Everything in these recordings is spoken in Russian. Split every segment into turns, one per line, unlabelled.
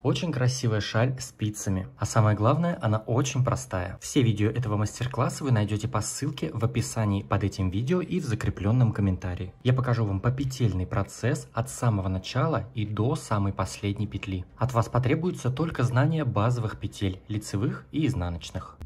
Очень красивая шаль с спицами. А самое главное, она очень простая. Все видео этого мастер-класса вы найдете по ссылке в описании под этим видео и в закрепленном комментарии. Я покажу вам попетельный процесс от самого начала и до самой последней петли. От вас потребуется только знание базовых петель, лицевых и изнаночных.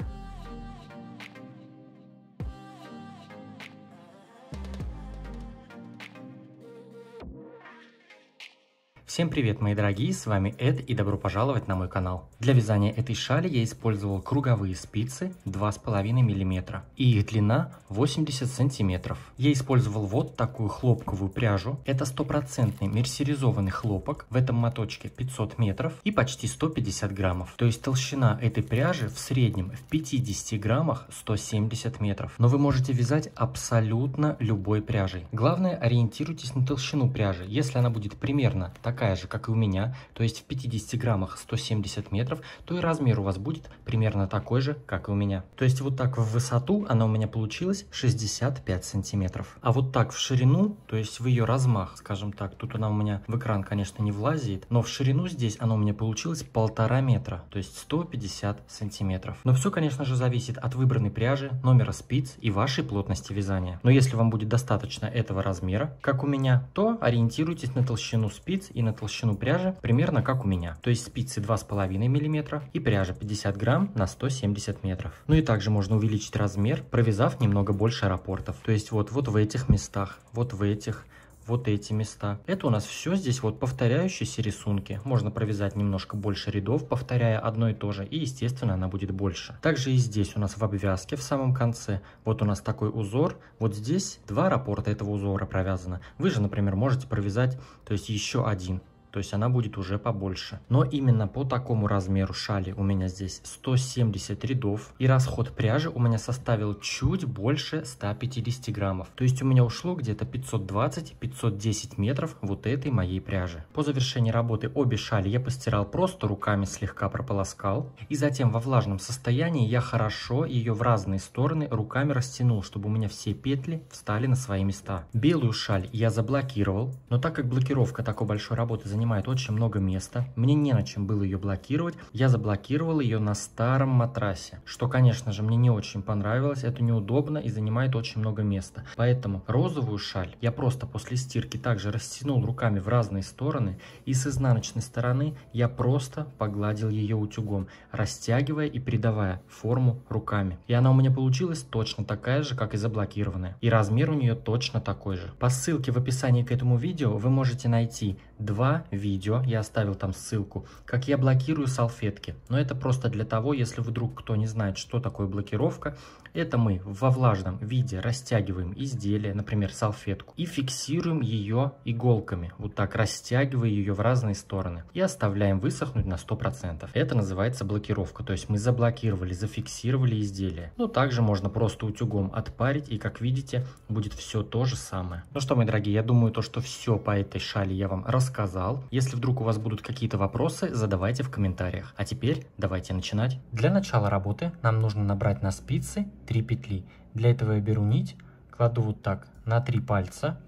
Всем привет, мои дорогие, с вами Эд и добро пожаловать на мой канал. Для вязания этой шали я использовал круговые спицы 2,5 мм и их длина 80 см. Я использовал вот такую хлопковую пряжу. Это стопроцентный мерсеризованный хлопок, в этом моточке 500 метров и почти 150 граммов. То есть толщина этой пряжи в среднем в 50 граммах 170 метров. Но вы можете вязать абсолютно любой пряжей. Главное, ориентируйтесь на толщину пряжи. Если она будет примерно такая же, как и у меня, то есть в 50 граммах 170 метров, то и размер у вас будет примерно такой же, как и у меня. То есть вот так в высоту она у меня получилась 65 сантиметров. А вот так в ширину, то есть в ее размах, скажем так, тут она у меня в экран, конечно, не влазит, но в ширину здесь она у меня получилась 1,5 метра, то есть 150 сантиметров. Но все, конечно же, зависит от выбранной пряжи, номера спиц и вашей плотности вязания. Но если вам будет достаточно этого размера, как у меня, то ориентируйтесь на толщину спиц и на толщину пряжи примерно как у меня. То есть спицы 2,5 мм и пряжа 50 грамм на 170 метров. Ну и также можно увеличить размер, провязав немного больше раппортов. То есть вот в этих местах, вот в этих, вот эти места. Это у нас все здесь вот повторяющиеся рисунки. Можно провязать немножко больше рядов, повторяя одно и то же, и естественно она будет больше. Также и здесь у нас в обвязке в самом конце вот у нас такой узор. Вот здесь 2 раппорта этого узора провязано. Вы же, например, можете провязать, то есть еще один. То есть она будет уже побольше. Но именно по такому размеру шали у меня здесь 170 рядов. И расход пряжи у меня составил чуть больше 150 граммов. То есть у меня ушло где-то 520-510 метров вот этой моей пряжи. По завершении работы обе шали я постирал просто руками, слегка прополоскал. И затем во влажном состоянии я хорошо ее в разные стороны руками растянул, чтобы у меня все петли встали на свои места. Белую шаль я заблокировал. Но так как блокировка такой большой работы занимает очень много места, мне не на чем было ее блокировать, я заблокировал ее на старом матрасе, что, конечно же, мне не очень понравилось, это неудобно и занимает очень много места. Поэтому розовую шаль я просто после стирки также растянул руками в разные стороны, и с изнаночной стороны я просто погладил ее утюгом, растягивая и придавая форму руками. И она у меня получилась точно такая же, как и заблокированная, и размер у нее точно такой же. По ссылке в описании к этому видео вы можете найти 2 видео, я оставил там ссылку, как я блокирую салфетки. Но это просто для того, если вдруг кто не знает, что такое блокировка, это мы во влажном виде растягиваем изделие, например, салфетку, и фиксируем ее иголками, вот так растягивая ее в разные стороны, и оставляем высохнуть на 100%. Это называется блокировка, то есть мы заблокировали, зафиксировали изделие. Но также можно просто утюгом отпарить, и как видите, будет все то же самое. Ну что, мои дорогие, я думаю, что все по этой шали я вам рассказал. Если вдруг у вас будут какие-то вопросы, задавайте в комментариях. А теперь давайте начинать. Для начала работы нам нужно набрать на спицы 3 петли. Для этого я беру нить, кладу вот так на 3 пальца,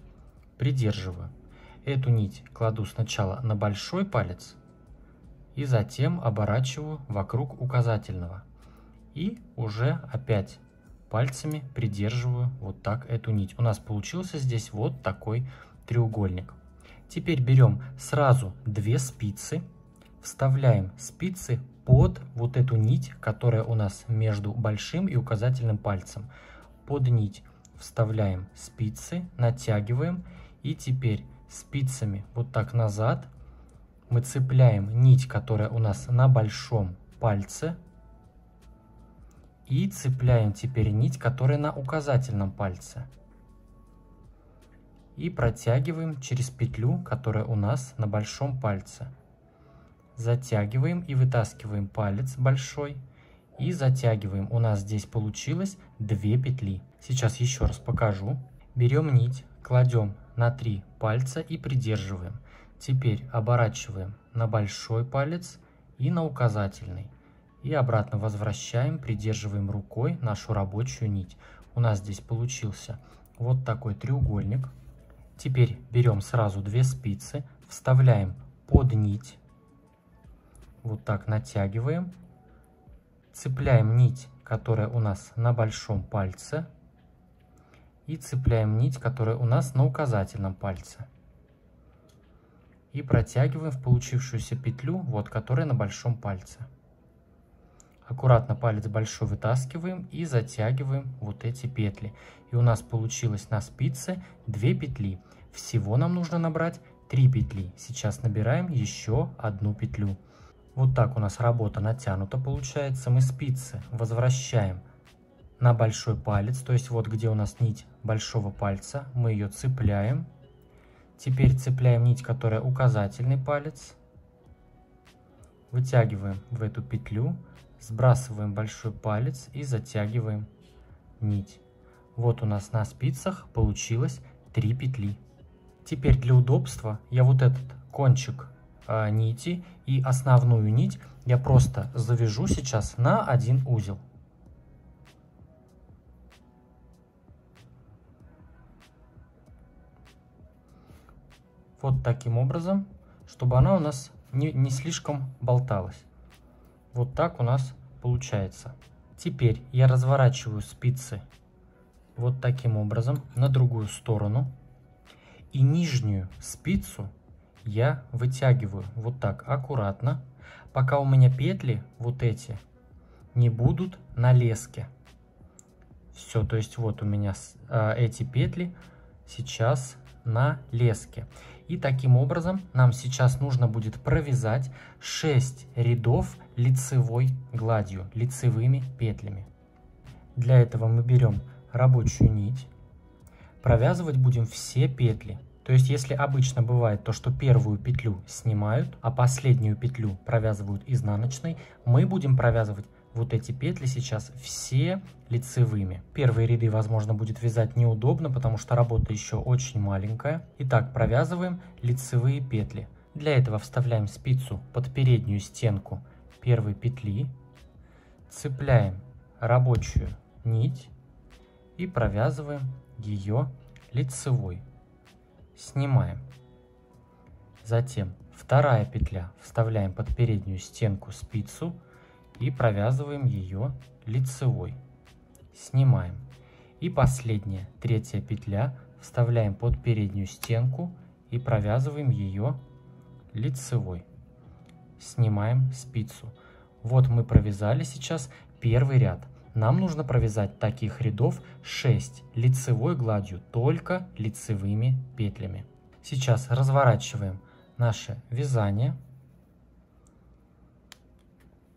придерживаю. Эту нить кладу сначала на большой палец и затем оборачиваю вокруг указательного. И уже опять пальцами придерживаю вот так эту нить. У нас получился здесь вот такой треугольник. Теперь берем сразу 2 спицы, вставляем спицы под вот эту нить, которая у нас между большим и указательным пальцем. Под нить вставляем спицы, натягиваем, и теперь спицами вот так назад мы цепляем нить, которая у нас на большом пальце, и цепляем теперь нить, которая на указательном пальце. И протягиваем через петлю, которая у нас на большом пальце. Затягиваем и вытаскиваем палец большой. И затягиваем. У нас здесь получилось 2 петли. Сейчас еще раз покажу. Берем нить, кладем на 3 пальца и придерживаем. Теперь оборачиваем на большой палец и на указательный. И обратно возвращаем, придерживаем рукой нашу рабочую нить. У нас здесь получился вот такой треугольник. Теперь берем сразу 2 спицы, вставляем под нить, вот так натягиваем, цепляем нить, которая у нас на большом пальце, и цепляем нить, которая у нас на указательном пальце. И протягиваем в получившуюся петлю, вот, которая на большом пальце. Аккуратно палец большой вытаскиваем и затягиваем вот эти петли. И у нас получилось на спице 2 петли. Всего нам нужно набрать 3 петли. Сейчас набираем еще 1 петлю. Вот так у нас работа натянута получается. Мы спицы возвращаем на большой палец, то есть вот где у нас нить большого пальца, мы ее цепляем. Теперь цепляем нить, которая указательный палец, вытягиваем в эту петлю, сбрасываем большой палец и затягиваем нить. Вот у нас на спицах получилось 3 петли. Теперь для удобства я вот этот кончик нити и основную нить я просто завяжу сейчас на 1 узел. Вот таким образом, чтобы она у нас не слишком болталась. Вот так у нас получается. Теперь я разворачиваю спицы вот таким образом на другую сторону. И нижнюю спицу я вытягиваю вот так аккуратно, пока у меня петли вот эти не будут на леске. Все, то есть вот у меня эти петли сейчас на леске. И таким образом нам сейчас нужно будет провязать 6 рядов лицевой гладью, лицевыми петлями. Для этого мы берем рабочую нить, провязывать будем все петли. То есть если обычно бывает то, что первую петлю снимают, а последнюю петлю провязывают изнаночной, мы будем провязывать вот эти петли сейчас все лицевыми. Первые ряды, возможно, будет вязать неудобно, потому что работа еще очень маленькая. Итак, провязываем лицевые петли. Для этого вставляем спицу под переднюю стенку первой петли, цепляем рабочую нить и провязываем ее лицевой. Снимаем. Затем вторая петля, вставляем под переднюю стенку спицу и провязываем ее лицевой. Снимаем. И последняя, третья петля, вставляем под переднюю стенку и провязываем ее лицевой. Снимаем спицу. Вот мы провязали сейчас первый ряд. Нам нужно провязать таких рядов 6 лицевой гладью, только лицевыми петлями. Сейчас разворачиваем наше вязание.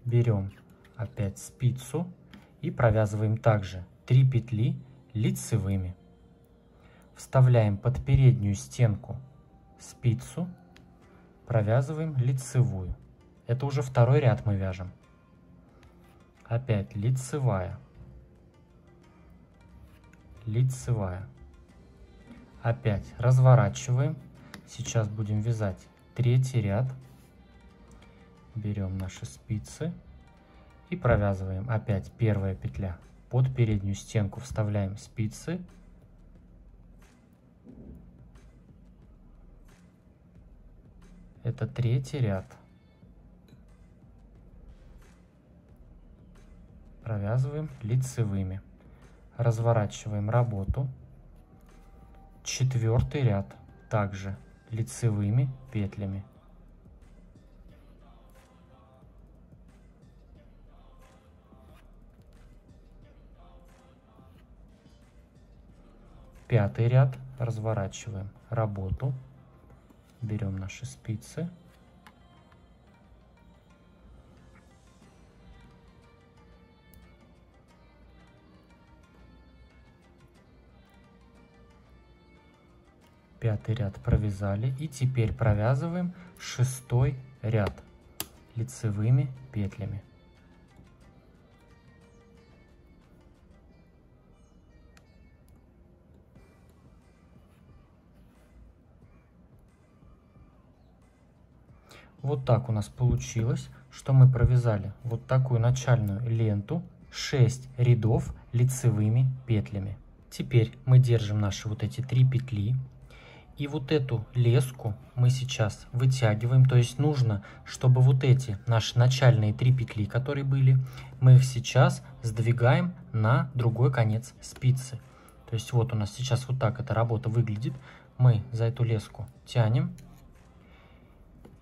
Берем опять спицу и провязываем также 3 петли лицевыми. Вставляем под переднюю стенку спицу, провязываем лицевую. Это уже второй ряд мы вяжем. Опять лицевая, лицевая. Опять разворачиваем. Сейчас будем вязать третий ряд. Берем наши спицы и провязываем. Опять первая петля. Под переднюю стенку вставляем спицы. Это третий ряд. Провязываем лицевыми. Разворачиваем работу. Четвертый ряд. Также лицевыми петлями. Пятый ряд. Разворачиваем работу. Берем наши спицы. Пятый ряд провязали. И теперь провязываем шестой ряд лицевыми петлями. Вот так у нас получилось, что мы провязали вот такую начальную ленту, 6 рядов лицевыми петлями. Теперь мы держим наши вот эти 3 петли И вот эту леску мы сейчас вытягиваем, то есть нужно, чтобы вот эти наши начальные 3 петли, которые были, мы их сейчас сдвигаем на другой конец спицы. То есть вот у нас сейчас вот так эта работа выглядит. Мы за эту леску тянем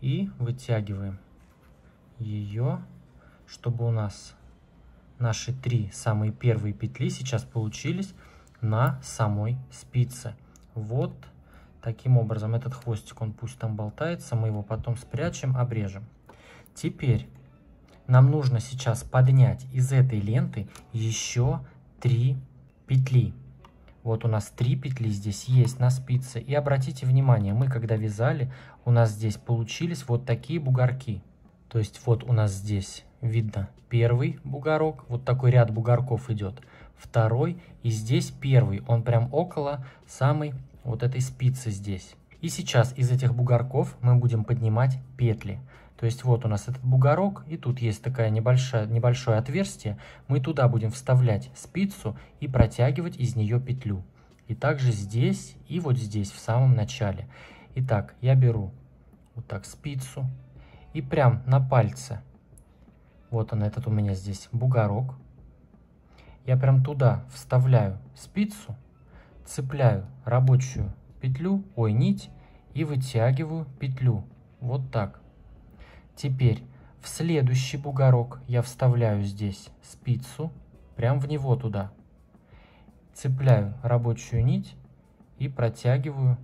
и вытягиваем ее, чтобы у нас наши 3 самые первые петли сейчас получились на самой спице. Вот таким образом этот хвостик, он пусть там болтается, мы его потом спрячем, обрежем. Теперь нам нужно сейчас поднять из этой ленты еще 3 петли. Вот у нас 3 петли здесь есть на спице. И обратите внимание, мы когда вязали, у нас здесь получились вот такие бугорки. То есть вот у нас здесь видно первый бугорок, вот такой ряд бугорков идет. Второй, и здесь первый, он прям около самой вот этой спицы здесь. И сейчас из этих бугорков мы будем поднимать петли. То есть вот у нас этот бугорок, и тут есть такое небольшое отверстие. Мы туда будем вставлять спицу и протягивать из нее петлю. И также здесь и вот здесь в самом начале. Итак, я беру вот так спицу и прям на пальце, вот он этот у меня здесь бугорок, я прям туда вставляю спицу, цепляю рабочую петлю, нить, и вытягиваю петлю. Вот так. Теперь в следующий бугорок я вставляю здесь спицу, прям в него туда. Цепляю рабочую нить и протягиваю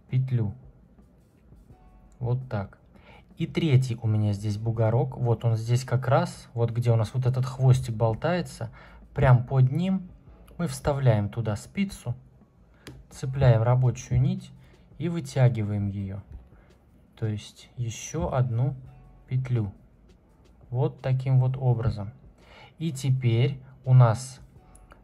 петлю. Вот так. И третий у меня здесь бугорок. Вот он здесь как раз, вот где у нас вот этот хвостик болтается, прям под ним мы вставляем туда спицу, цепляем рабочую нить и вытягиваем ее. То есть еще одну петлю. Вот таким вот образом. И теперь у нас,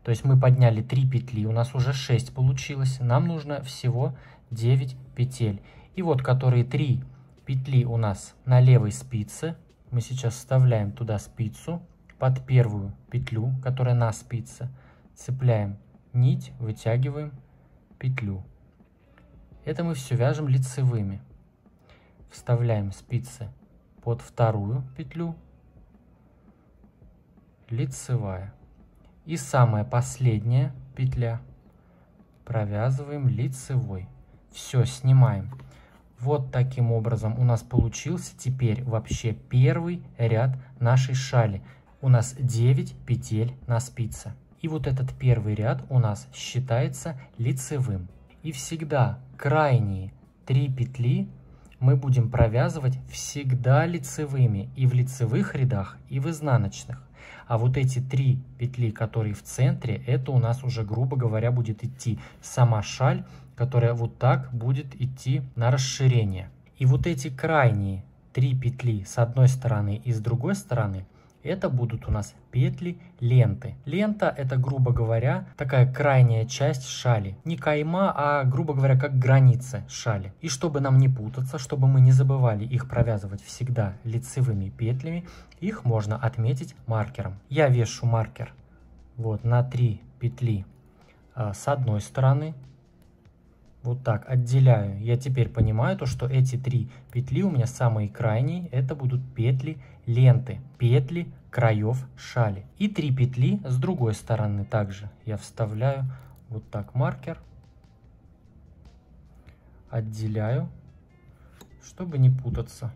то есть мы подняли 3 петли, у нас уже 6 получилось. Нам нужно всего 9 петель. И вот которые 3 петли у нас на левой спице, мы сейчас вставляем туда спицу под первую петлю, которая на спице, цепляем нить, вытягиваем петлю. Это мы все вяжем лицевыми. Вставляем спицы под вторую петлю, лицевая. И самая последняя петля провязываем лицевой. Все, снимаем. Вот таким образом у нас получился теперь вообще первый ряд нашей шали. У нас 9 петель на спице. И вот этот первый ряд у нас считается лицевым. И всегда крайние 3 петли мы будем провязывать всегда лицевыми. И в лицевых рядах, и в изнаночных. А вот эти 3 петли, которые в центре, это у нас уже, грубо говоря, будет идти сама шаль, которая вот так будет идти на расширение. И вот эти крайние 3 петли с одной стороны и с другой стороны, это будут у нас петли ленты. Лента — это, грубо говоря, такая крайняя часть шали. Не кайма, а, грубо говоря, как граница шали. И чтобы нам не путаться, чтобы мы не забывали их провязывать всегда лицевыми петлями, их можно отметить маркером. Я вешу маркер вот на 3 петли с одной стороны. Вот так отделяю. Я теперь понимаю, то, что эти 3 петли у меня самые крайние. Это будут петли ленты, петли краев шали. И 3 петли с другой стороны также. Я вставляю вот так маркер. Отделяю, чтобы не путаться.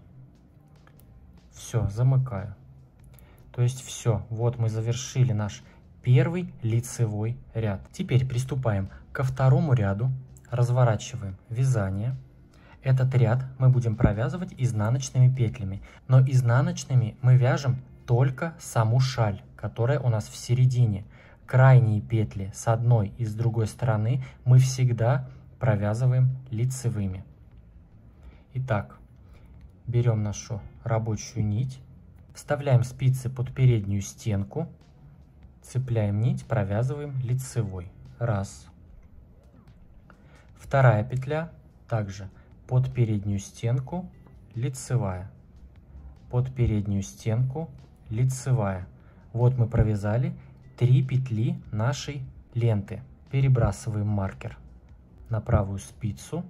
Все, замыкаю. То есть все. Вот мы завершили наш первый лицевой ряд. Теперь приступаем ко второму ряду. Разворачиваем вязание. Этот ряд мы будем провязывать изнаночными петлями. Но изнаночными мы вяжем только саму шаль, которая у нас в середине. Крайние петли с одной и с другой стороны мы всегда провязываем лицевыми. Итак, берем нашу рабочую нить, вставляем спицы под переднюю стенку, цепляем нить, провязываем лицевой. Раз. Вторая петля также под переднюю стенку, лицевая, под переднюю стенку, лицевая. Вот мы провязали 3 петли нашей ленты. Перебрасываем маркер на правую спицу.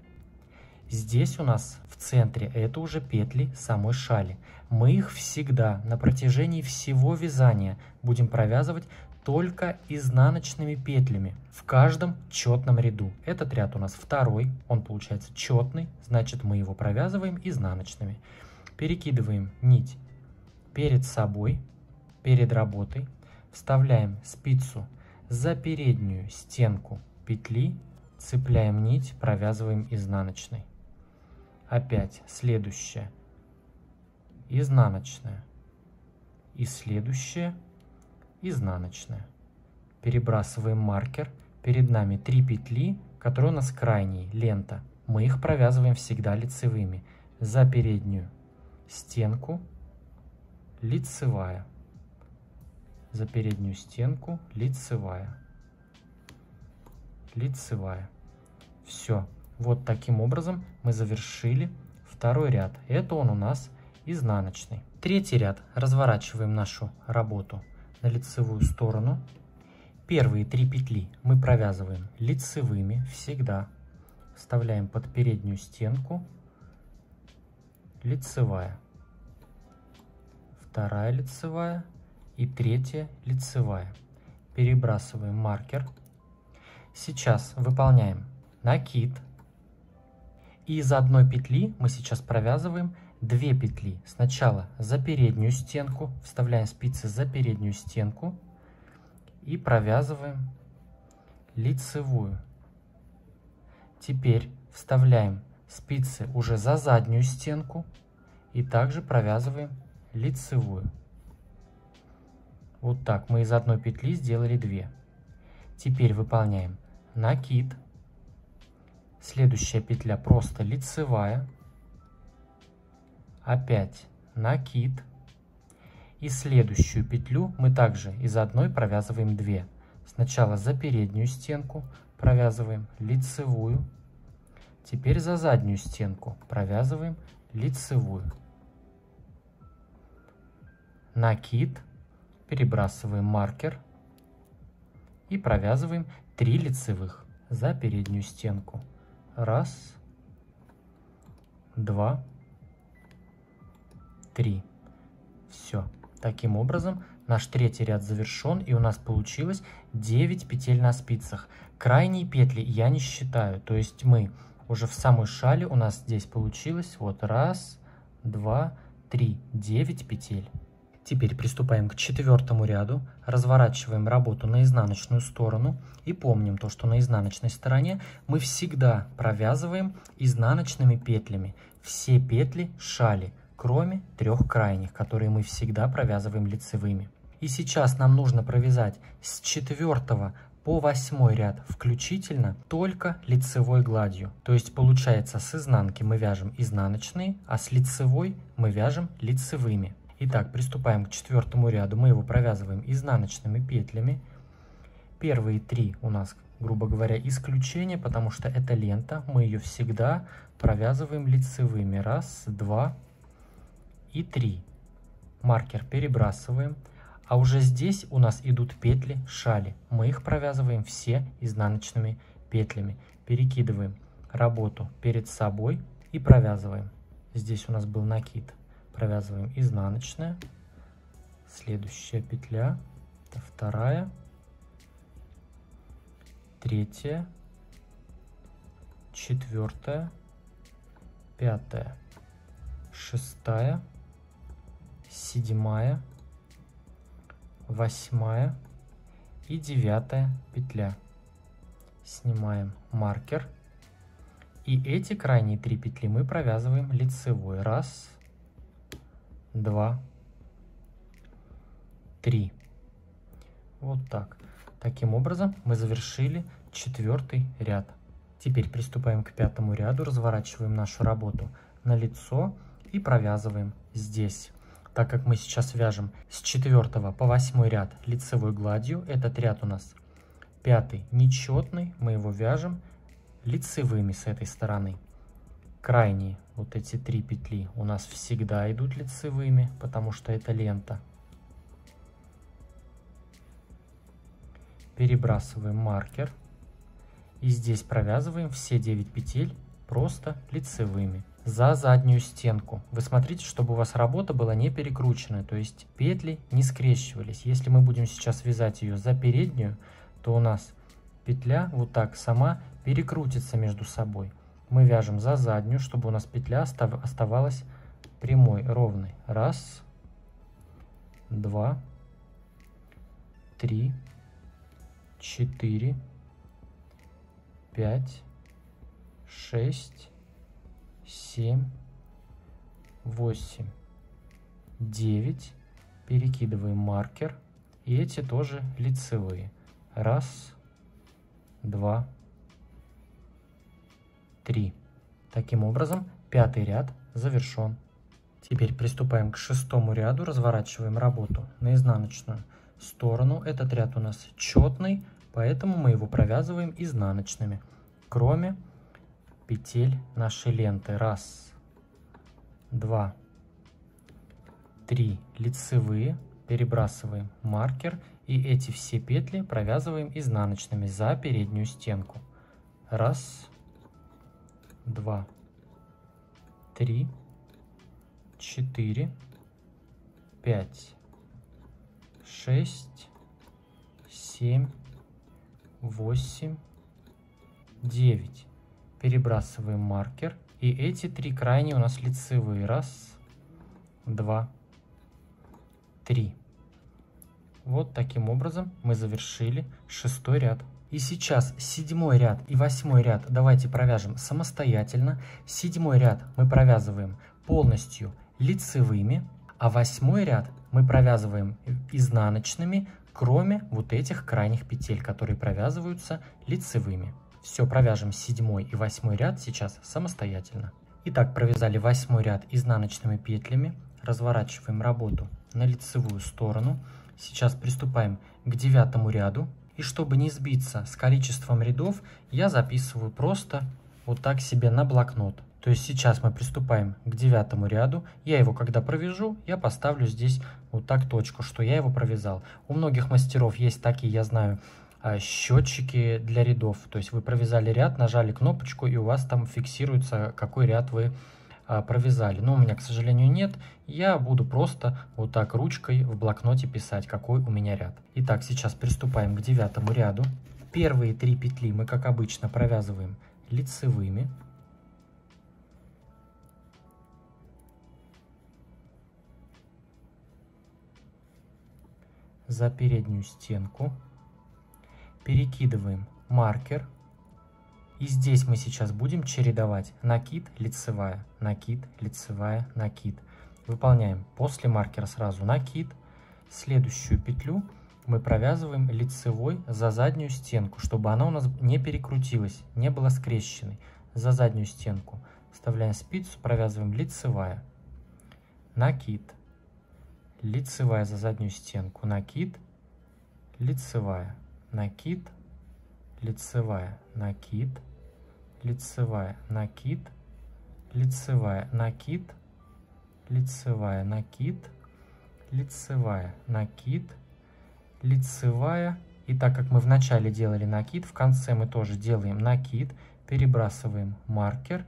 Здесь у нас в центре это уже петли самой шали. Мы их всегда на протяжении всего вязания будем провязывать только изнаночными петлями в каждом четном ряду. Этот ряд у нас второй, он получается четный, значит мы его провязываем изнаночными. Перекидываем нить перед собой, перед работой, вставляем спицу за переднюю стенку петли, цепляем нить, провязываем изнаночной. Опять следующая изнаночная и следующая изнаночная. Перебрасываем маркер. Перед нами 3 петли, которые у нас крайние, лента. Мы их провязываем всегда лицевыми. За переднюю стенку лицевая. За переднюю стенку лицевая. Лицевая. Все. Вот таким образом мы завершили второй ряд. Это он у нас изнаночный. Третий ряд. Разворачиваем нашу работу на лицевую сторону. Первые 3 петли мы провязываем лицевыми всегда. Вставляем под переднюю стенку. Лицевая. Вторая лицевая и третья лицевая. Перебрасываем маркер. Сейчас выполняем накид. И из одной петли мы сейчас провязываем 2 петли. Сначала за переднюю стенку, вставляем спицы за переднюю стенку и провязываем лицевую. Теперь вставляем спицы уже за заднюю стенку и также провязываем лицевую. Вот так мы из одной петли сделали 2. Теперь выполняем накид. Следующая петля просто лицевая. Опять накид. И следующую петлю мы также из одной провязываем 2. Сначала за переднюю стенку провязываем лицевую. Теперь за заднюю стенку провязываем лицевую. Накид. Перебрасываем маркер. И провязываем 3 лицевых за переднюю стенку. 1, 2, 3. Все. Таким образом, наш третий ряд завершен, и у нас получилось 9 петель на спицах. Крайние петли я не считаю, то есть мы уже в самой шале у нас здесь получилось вот 1, 2, 3, 9 петель. Теперь приступаем к четвертому ряду, разворачиваем работу на изнаночную сторону и помним то, что на изнаночной стороне мы всегда провязываем изнаночными петлями все петли шали, кроме 3 крайних, которые мы всегда провязываем лицевыми. И сейчас нам нужно провязать с 4 по 8 ряд включительно только лицевой гладью. То есть получается с изнанки мы вяжем изнаночные, а с лицевой мы вяжем лицевыми. Итак, приступаем к 4 ряду. Мы его провязываем изнаночными петлями. Первые 3 у нас, грубо говоря, исключение, потому что это лента. Мы ее всегда провязываем лицевыми. 1, 2 и 3. Маркер перебрасываем. А уже здесь у нас идут петли шали. Мы их провязываем все изнаночными петлями. Перекидываем работу перед собой и провязываем. Здесь у нас был накид. Провязываем изнаночная, следующая петля, это 2, 3, 4, 5, 6, 7, 8 и 9 петля. Снимаем маркер. И эти крайние 3 петли мы провязываем лицевой. 1, 2, 3. Вот так. Таким образом мы завершили 4 ряд. Теперь приступаем к 5 ряду, разворачиваем нашу работу на лицо и провязываем здесь. Так как мы сейчас вяжем с 4 по 8 ряд лицевой гладью, этот ряд у нас 5 нечетный, мы его вяжем лицевыми с этой стороны. Крайние вот эти 3 петли у нас всегда идут лицевыми, потому что это лента. Перебрасываем маркер И здесь провязываем все 9 петель просто лицевыми за заднюю стенку. Вы смотрите, чтобы у вас работа была не перекрученная, то есть петли не скрещивались. Если мы будем сейчас вязать ее за переднюю, то у нас петля вот так сама перекрутится между собой. Мы вяжем за заднюю, чтобы у нас петля оставалась прямой, ровной. Раз, два, три, 4, 5, 6, 7, 8, 9. Перекидываем маркер. И эти тоже лицевые. Раз, два, три. Таким образом, 5-й ряд завершен. Теперь приступаем к 6-му ряду. Разворачиваем работу на изнаночную сторону. Этот ряд у нас четный, поэтому мы его провязываем изнаночными, кроме петель нашей ленты. Раз, два, три лицевые, перебрасываем маркер, и эти все петли провязываем изнаночными за переднюю стенку. Раз, два, три, 4, 5, 6, 7, 8, 9. Перебрасываем маркер. И эти 3 крайние у нас лицевые. Раз, два, три. Вот таким образом мы завершили 6-й ряд. И сейчас 7-й ряд и 8-й ряд давайте провяжем самостоятельно. 7-й ряд мы провязываем полностью лицевыми, а 8-й ряд мы провязываем изнаночными, кроме вот этих крайних петель, которые провязываются лицевыми. Все, провяжем 7-й и 8-й ряд сейчас самостоятельно. Итак, провязали 8-й ряд изнаночными петлями, разворачиваем работу на лицевую сторону. Сейчас приступаем к 9-му ряду. И чтобы не сбиться с количеством рядов, я записываю просто вот так себе на блокнот. То есть сейчас мы приступаем к 9-му ряду. Я его когда провяжу, я поставлю здесь вот так точку, что я его провязал. У многих мастеров есть такие, я знаю, счетчики для рядов. То есть вы провязали ряд, нажали кнопочку, и у вас там фиксируется, какой ряд вы провязали. Но у меня, к сожалению, нет. Я буду просто вот так ручкой в блокноте писать, какой у меня ряд. Итак, сейчас приступаем к 9-му ряду. Первые 3 петли мы, как обычно, провязываем лицевыми. За переднюю стенку. Перекидываем маркер. И здесь мы сейчас будем чередовать накид, лицевая, накид, лицевая, накид. Выполняем после маркера сразу накид. Следующую петлю мы провязываем лицевой за заднюю стенку, чтобы она у нас не перекрутилась, не была скрещенной. За заднюю стенку вставляем спицу, провязываем лицевая, накид, лицевая за заднюю стенку, накид, лицевая, накид, лицевая, накид, лицевая, накид, лицевая, накид, лицевая, накид, лицевая, накид, лицевая. И так как мы в начале делали накид, в конце мы тоже делаем накид, перебрасываем маркер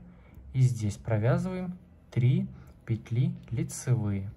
и здесь провязываем 3 петли лицевые.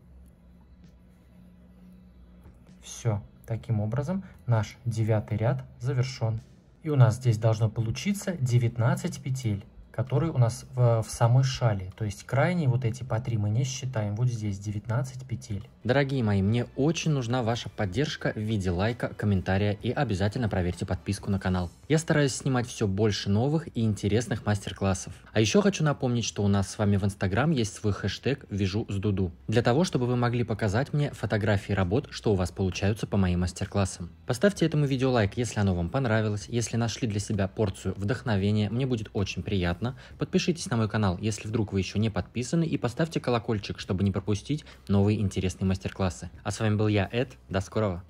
Все. Таким образом, наш 9-й ряд завершен. И у нас здесь должно получиться 19 петель, которые у нас в самой шали. То есть крайние вот эти по 3 мы не считаем. Вот здесь 19 петель.
Дорогие мои, мне очень нужна ваша поддержка в виде лайка, комментария и обязательно проверьте подписку на канал. Я стараюсь снимать все больше новых и интересных мастер-классов. А еще хочу напомнить, что у нас с вами в Instagram есть свой хэштег «Вяжу с Дуду», для того, чтобы вы могли показать мне фотографии работ, что у вас получаются по моим мастер-классам. Поставьте этому видео лайк, если оно вам понравилось, если нашли для себя порцию вдохновения, мне будет очень приятно. Подпишитесь на мой канал, если вдруг вы еще не подписаны, и поставьте колокольчик, чтобы не пропустить новые интересные мастер-классы. А с вами был я, Эд. До скорого!